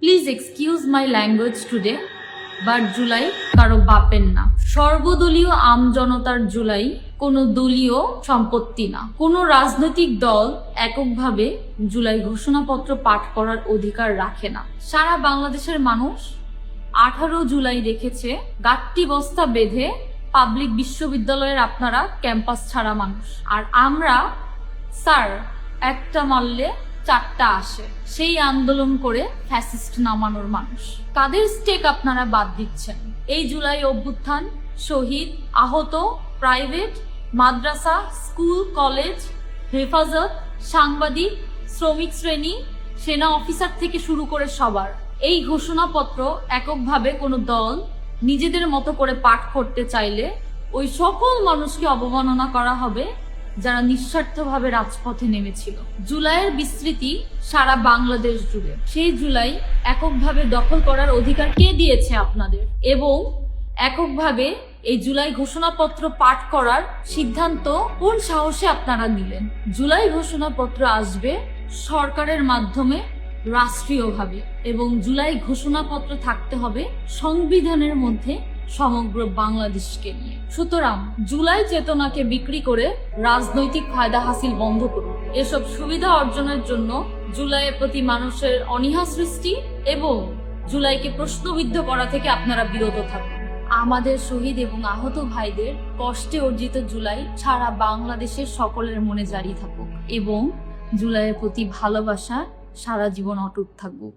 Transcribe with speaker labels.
Speaker 1: Please excuse my language today, but July কারো বাপের না। সর্বদলীয় আমজনতার জুলাই কোনো দলীয় সম্পত্তি না। কোনো রাজনৈতিক দল এককভাবে জুলাই ঘোষণাপত্র পাঠ করার অধিকার রাখে না। সারা বাংলাদেশের মানুষ 18 জুলাই দেখেছে গাট্টি বস্তা বেঁধে পাবলিক বিশ্ববিদ্যালয়ের আপনারা ক্যাম্পাস ছাড়া মানুষ। আর আমরা স্যার একটা মারলে 4টা আসে, সেই আন্দোলন করে ফ্যাসিস্ট নামানোর মানুষ। কাদের স্টেক আপনারা বাদ দিচ্ছেন? এই জুলাই অভ্যুত্থান শহীদ, আহত, প্রাইভেট, মাদ্রাসা, স্কুল, কলেজ, হেফাজত, সাংবাদিক, শ্রমিক শ্রেণী, সেনা অফিসার থেকে শুরু করে সবার। এই ঘোষণাপত্র এককভাবে কোনো দল নিজেদের মতো করে পাঠ করতে চাইলে ওই সকল মানুষকে অবমাননা করা হবে যারা নিঃস্বার্থভাবে রাজপথে নেমেছিল। জুলাইয়ের বিস্তৃতি সারা বাংলাদেশ জুড়ে। সেই জুলাই এককভাবে দখল করার অধিকার কে দিয়েছে আপনাদের? এবং এককভাবে এই জুলাই ঘোষণাপত্র পাঠ করার সিদ্ধান্ত কোন সাহসে আপনারা নিলেন? জুলাই ঘোষণাপত্র আসবে সরকারের মাধ্যমে রাষ্ট্রীয়ভাবে, এবং জুলাই ঘোষণাপত্র থাকতে হবে সংবিধানের মধ্যে সমগ্র বাংলাদেশকে নিয়ে। সুতরাং জুলাই চেতনাকে বিক্রি করে রাজনৈতিক ফায়দা হাসিল বন্ধ করুন। এসব সুবিধা অর্জনের জন্য জুলাইয়ের প্রতি মানুষের অনীহা সৃষ্টি এবং জুলাইকে প্রশ্নবিদ্ধ করা থেকে আপনারা বিরত থাকুন। আমাদের শহীদ এবং আহত ভাইদের কষ্টে অর্জিত জুলাই সারা বাংলাদেশের সকলের মনে জারি থাকুক এবং জুলাইয়ের প্রতি ভালোবাসা সারা জীবন অটুট থাকুক।